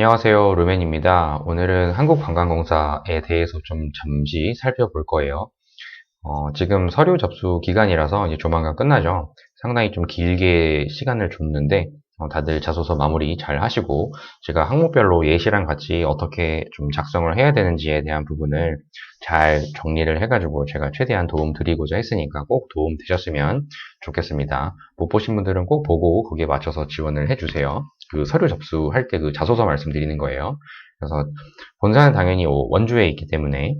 안녕하세요. 루멘입니다. 오늘은 한국관광공사에 대해서 좀 잠시 살펴볼 거예요. 지금 서류 접수 기간이라서 이제 조만간 끝나죠. 상당히 좀 길게 시간을 줬는데, 다들 자소서 마무리 잘 하시고, 제가 항목별로 예시랑 같이 어떻게 좀 작성을 해야 되는지에 대한 부분을 잘 정리를 해가지고 제가 최대한 도움 드리고자 했으니까 꼭 도움 되셨으면 좋겠습니다. 못 보신 분들은 꼭 보고 거기에 맞춰서 지원을 해주세요. 그 서류 접수할 때 그 자소서 말씀드리는 거예요. 그래서 본사는 당연히 원주에 있기 때문에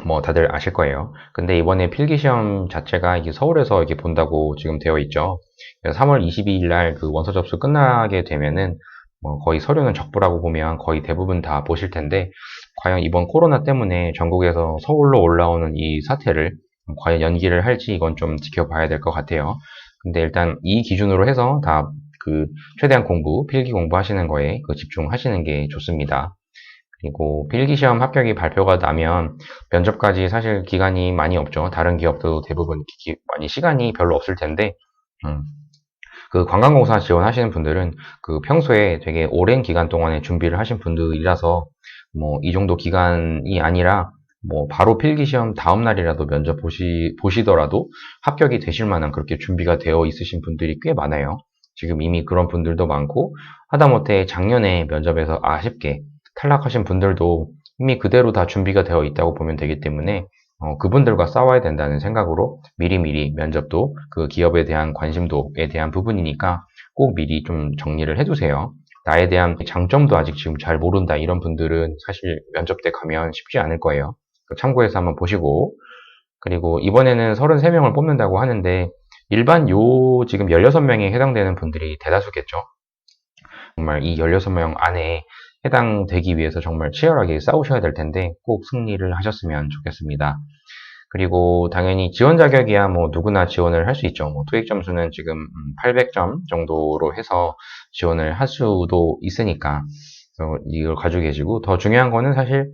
뭐 다들 아실 거예요. 근데 이번에 필기시험 자체가 이게 서울에서 이렇게 본다고 지금 되어 있죠. 그래서 3월 22일 날 그 원서 접수 끝나게 되면은 뭐 거의 서류는 적부라고 보면 거의 대부분 다 보실 텐데, 과연 이번 코로나 때문에 전국에서 서울로 올라오는 이 사태를 과연 연기를 할지 이건 좀 지켜봐야 될 것 같아요. 근데 일단 이 기준으로 해서 다 그 최대한 필기 공부하시는 거에 그 집중하시는 게 좋습니다. 그리고 필기시험 합격이 발표가 나면 면접까지 사실 기간이 많이 없죠. 다른 기업도 대부분 많이 시간이 별로 없을 텐데, 음, 그 관광공사 지원하시는 분들은 그 평소에 되게 오랜 기간 동안에 준비를 하신 분들이라서 뭐 이 정도 기간이 아니라 뭐 바로 필기시험 다음 날이라도 면접 보시더라도 합격이 되실 만한 그렇게 준비가 되어 있으신 분들이 꽤 많아요. 지금 이미 그런 분들도 많고, 하다못해 작년에 면접에서 아쉽게 탈락하신 분들도 이미 그대로 다 준비가 되어 있다고 보면 되기 때문에 그분들과 싸워야 된다는 생각으로 미리미리 면접도 그 기업에 대한 관심도에 대한 부분이니까 꼭 미리 좀 정리를 해두세요. 나에 대한 장점도 아직 지금 잘 모른다 이런 분들은 사실 면접 때 가면 쉽지 않을 거예요. 참고해서 한번 보시고, 그리고 이번에는 33명을 뽑는다고 하는데 일반 지금 16명에 해당되는 분들이 대다수겠죠. 정말 이 16명 안에 해당되기 위해서 정말 치열하게 싸우셔야 될 텐데 꼭 승리를 하셨으면 좋겠습니다. 그리고 당연히 지원 자격이야 뭐 누구나 지원을 할 수 있죠. 뭐 토익 점수는 지금 800점 정도로 해서 지원을 할 수도 있으니까 이걸 가지고 계시고, 더 중요한 거는 사실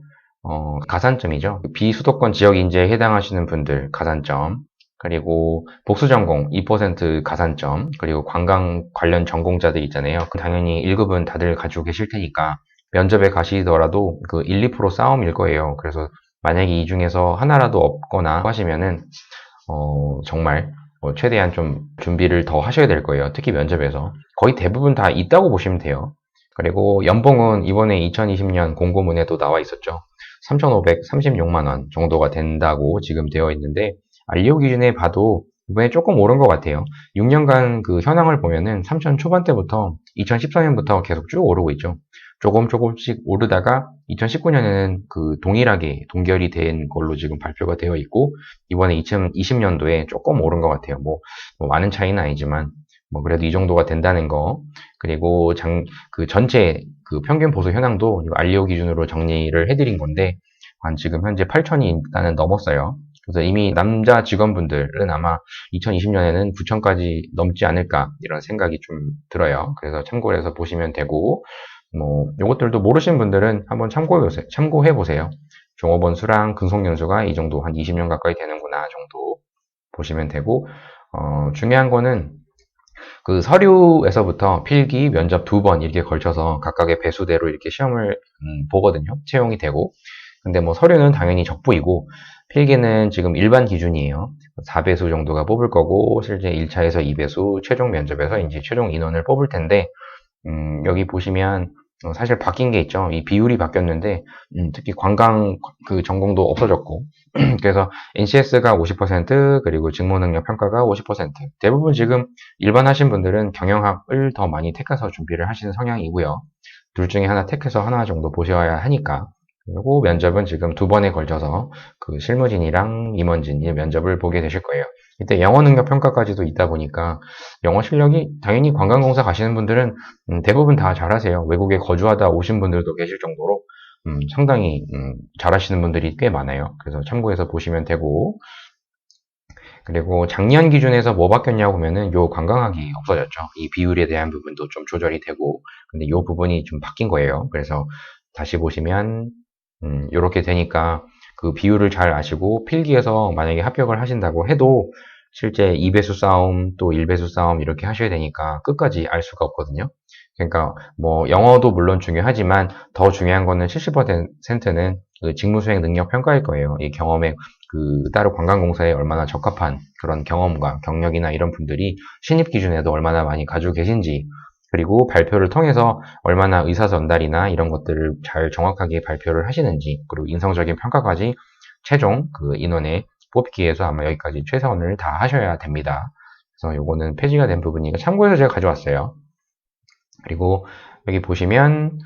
가산점이죠. 비수도권 지역 인재에 해당하시는 분들 가산점, 그리고 복수전공 2% 가산점, 그리고 관광 관련 전공자들 있잖아요. 당연히 1급은 다들 가지고 계실 테니까 면접에 가시더라도 그 1, 2% 싸움일 거예요. 그래서 만약에 이 중에서 하나라도 없거나 하시면은 정말 최대한 좀 준비를 더 하셔야 될 거예요. 특히 면접에서 거의 대부분 다 있다고 보시면 돼요. 그리고 연봉은 이번에 2020년 공고문에도 나와 있었죠. 3,536만 원 정도가 된다고 지금 되어 있는데, 알리오 기준에 봐도 이번에 조금 오른 것 같아요. 6년간 그 현황을 보면은 3천 초반대부터 2014년부터 계속 쭉 오르고 있죠. 조금씩 오르다가 2019년에는 그 동일하게 동결이 된 걸로 지금 발표가 되어 있고, 이번에 2020년도에 조금 오른 것 같아요. 뭐 많은 차이는 아니지만 뭐 그래도 이 정도가 된다는 거. 그리고 그 전체 그 평균 보수 현황도 알리오 기준으로 정리를 해드린 건데, 한 지금 현재 8천이 일단은 넘었어요. 그래서 이미 남자 직원분들은 아마 2020년에는 9천까지 넘지 않을까 이런 생각이 좀 들어요. 그래서 참고를 해서 보시면 되고, 뭐 요것들도 모르신 분들은 한번 참고해 보세요. 종업원 수랑 근속 연수가 이 정도 한 20년 가까이 되는구나 정도 보시면 되고, 중요한 거는 그 서류에서부터 필기, 면접 2번 이렇게 걸쳐서 각각의 배수대로 이렇게 시험을 보거든요. 채용이 되고. 근데 뭐 서류는 당연히 적부이고, 필기는 지금 일반 기준이에요. 4배수 정도가 뽑을 거고, 실제 1차에서 2배수, 최종 면접에서 이제 최종 인원을 뽑을 텐데, 여기 보시면 사실 바뀐 게 있죠. 이 비율이 바뀌었는데, 특히 관광 그 전공도 없어졌고, 그래서 NCS가 50%, 그리고 직무능력 평가가 50%. 대부분 지금 일반 하신 분들은 경영학을 더 많이 택해서 준비를 하시는 성향이고요. 둘 중에 하나 택해서 하나 정도 보셔야 하니까. 그리고 면접은 지금 2번에 걸쳐서 그 실무진이랑 임원진의 면접을 보게 되실 거예요. 이때 영어 능력 평가까지도 있다 보니까 영어 실력이 당연히 관광공사 가시는 분들은 대부분 다 잘하세요. 외국에 거주하다 오신 분들도 계실 정도로 상당히 잘하시는 분들이 꽤 많아요. 그래서 참고해서 보시면 되고, 그리고 작년 기준에서 뭐 바뀌었냐고 하면은 요 관광학이 없어졌죠. 이 비율에 대한 부분도 좀 조절이 되고, 근데 요 부분이 좀 바뀐 거예요. 그래서 다시 보시면 요렇게 되니까 그 비율을 잘 아시고 필기에서 만약에 합격을 하신다고 해도 실제 2배수 싸움 또 1배수 싸움 이렇게 하셔야 되니까 끝까지 알 수가 없거든요. 그러니까 뭐 영어도 물론 중요하지만 더 중요한 거는 70%는 그 직무 수행 능력 평가일 거예요. 이 경험에 따로 관광공사에 얼마나 적합한 그런 경험과 경력이나 이런 분들이 신입 기준에도 얼마나 많이 가지고 계신지, 그리고 발표를 통해서 얼마나 의사 전달이나 이런 것들을 잘 정확하게 발표를 하시는지, 그리고 인성적인 평가까지 최종 그 인원에 뽑기 위해서 아마 여기까지 최선을 다 하셔야 됩니다. 그래서 요거는 폐지가 된 부분이니까 참고해서 제가 가져왔어요. 그리고 여기 보시면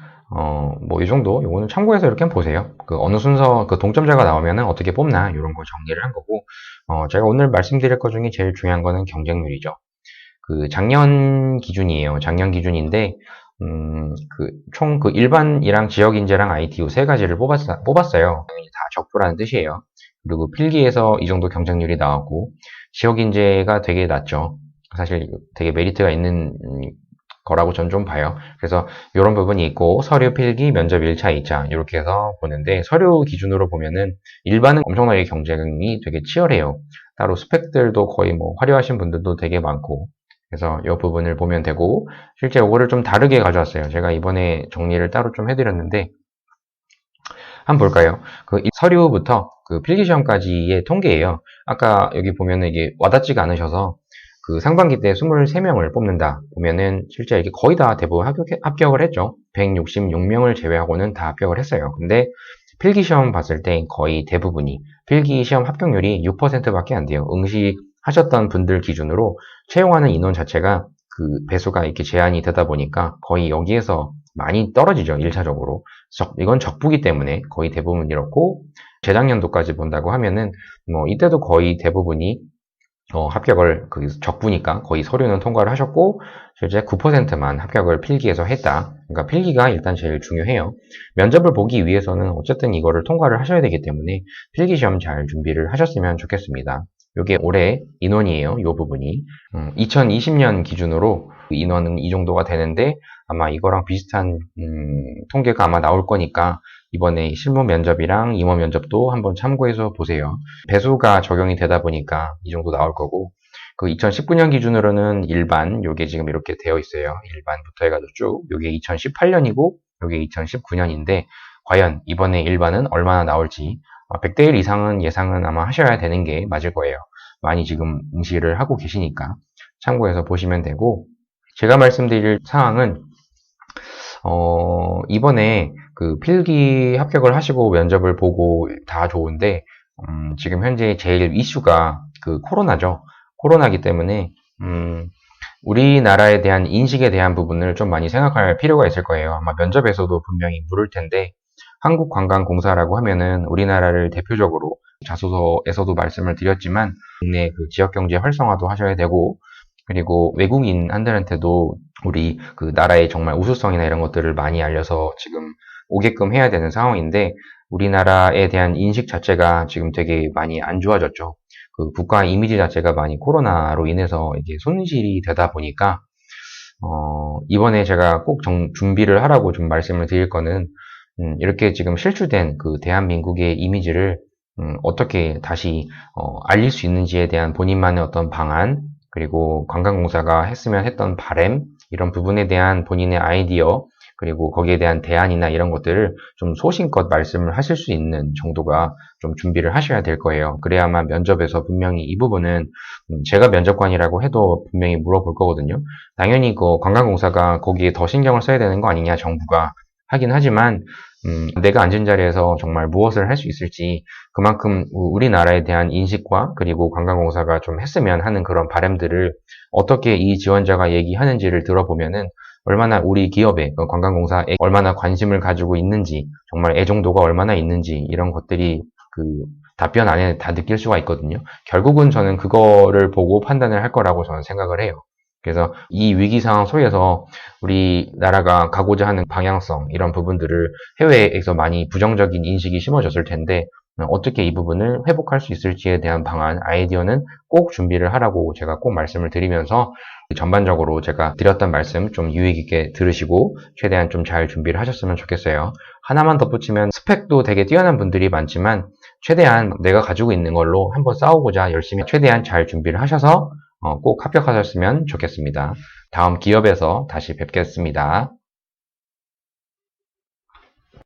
뭐 이 정도, 요거는 참고해서 이렇게 한번 보세요. 그 어느 순서 그 동점자가 나오면은 어떻게 뽑나 이런 거 정리를 한 거고, 제가 오늘 말씀드릴 것 중에 제일 중요한 거는 경쟁률이죠. 그 작년 기준이에요. 작년 기준인데 총 그 일반이랑 지역인재랑 IT 세 가지를 뽑았어요. 당연히 다 적부라는 뜻이에요. 그리고 필기에서 이 정도 경쟁률이 나왔고, 지역인재가 되게 낮죠. 사실 되게 메리트가 있는 거라고 전 좀 봐요. 그래서 이런 부분이 있고, 서류, 필기, 면접 1차, 2차 이렇게 해서 보는데, 서류 기준으로 보면은 일반은 엄청나게 경쟁이 되게 치열해요. 따로 스펙들도 거의 뭐 화려하신 분들도 되게 많고, 그래서 이 부분을 보면 되고, 실제 이거를 좀 다르게 가져왔어요. 제가 이번에 정리를 따로 좀 해드렸는데, 한번 볼까요? 이 서류부터 그 필기시험까지의 통계예요. 아까 여기 보면은 이게 와닿지가 않으셔서 그 상반기 때 23명을 뽑는다 보면은 실제 이게 거의 다 대부분 합격을 했죠. 166명을 제외하고는 다 합격을 했어요. 근데 필기시험 봤을 때 거의 대부분이 필기시험 합격률이 6%밖에 안 돼요. 응시하셨던 분들 기준으로 채용하는 인원 자체가 그 배수가 이렇게 제한이 되다 보니까 거의 여기에서 많이 떨어지죠. 1차적으로. 이건 적부기 때문에 거의 대부분 이렇고, 재작년도까지 본다고 하면은 뭐 이때도 거의 대부분이 합격을, 적부니까 거의 서류는 통과를 하셨고, 실제 9%만 합격을 필기에서 했다. 그러니까 필기가 일단 제일 중요해요. 면접을 보기 위해서는 어쨌든 이거를 통과를 하셔야 되기 때문에 필기 시험 잘 준비를 하셨으면 좋겠습니다. 이게 올해 인원이에요. 이 부분이 2020년 기준으로 인원은 이 정도가 되는데, 아마 이거랑 비슷한 통계가 아마 나올 거니까 이번에 실무 면접이랑 임원 면접도 한번 참고해서 보세요. 배수가 적용이 되다 보니까 이 정도 나올 거고, 그 2019년 기준으로는 일반, 요게 지금 이렇게 되어 있어요. 일반부터 해가지고 쭉, 요게 2018년이고 요게 2019년인데 과연 이번에 일반은 얼마나 나올지 100대 1 이상은 예상은 아마 하셔야 되는 게 맞을 거예요. 많이 지금 응시를 하고 계시니까 참고해서 보시면 되고, 제가 말씀드릴 사항은 이번에 그 필기 합격을 하시고 면접을 보고 다 좋은데, 지금 현재 제일 이슈가 그 코로나죠. 코로나기 때문에, 우리나라에 대한 인식에 대한 부분을 좀 많이 생각할 필요가 있을 거예요. 아마 면접에서도 분명히 물을 텐데, 한국관광공사라고 하면은 우리나라를 대표적으로 자소서에서도 말씀을 드렸지만, 국내 그 지역경제 활성화도 하셔야 되고, 그리고 외국인한들한테도 우리 그 나라의 정말 우수성이나 이런 것들을 많이 알려서 지금 오게끔 해야 되는 상황인데, 우리나라에 대한 인식 자체가 지금 되게 많이 안 좋아졌죠. 그 국가 이미지 자체가 많이 코로나로 인해서 이게 손실이 되다 보니까, 이번에 제가 꼭 준비를 하라고 좀 말씀을 드릴 거는, 이렇게 지금 실추된 그 대한민국의 이미지를 어떻게 다시 알릴 수 있는지에 대한 본인만의 어떤 방안, 그리고 관광공사가 했으면 했던 바람, 이런 부분에 대한 본인의 아이디어, 그리고 거기에 대한 대안이나 이런 것들을 좀 소신껏 말씀을 하실 수 있는 정도가 좀 준비를 하셔야 될 거예요. 그래야만 면접에서 분명히 이 부분은 제가 면접관이라고 해도 분명히 물어볼 거거든요. 당연히 그 관광공사가 거기에 더 신경을 써야 되는 거 아니냐, 정부가 하긴 하지만 내가 앉은 자리에서 정말 무엇을 할 수 있을지, 그만큼 우리나라에 대한 인식과 그리고 관광공사가 좀 했으면 하는 그런 바람들을 어떻게 이 지원자가 얘기하는지를 들어보면은 얼마나 우리 기업에, 관광공사에 얼마나 관심을 가지고 있는지, 정말 애정도가 얼마나 있는지, 이런 것들이 그 답변 안에 다 느낄 수가 있거든요. 결국은 저는 그거를 보고 판단을 할 거라고 저는 생각을 해요. 그래서 이 위기 상황 속에서 우리나라가 가고자 하는 방향성, 이런 부분들을 해외에서 많이 부정적인 인식이 심어졌을 텐데, 어떻게 이 부분을 회복할 수 있을지에 대한 방안, 아이디어는 꼭 준비를 하라고 제가 꼭 말씀을 드리면서, 전반적으로 제가 드렸던 말씀 좀 유익 있게 들으시고 최대한 좀 잘 준비를 하셨으면 좋겠어요. 하나만 덧붙이면, 스펙도 되게 뛰어난 분들이 많지만 최대한 내가 가지고 있는 걸로 한번 싸우고자 열심히 최대한 잘 준비를 하셔서 꼭 합격하셨으면 좋겠습니다. 다음 기업에서 다시 뵙겠습니다.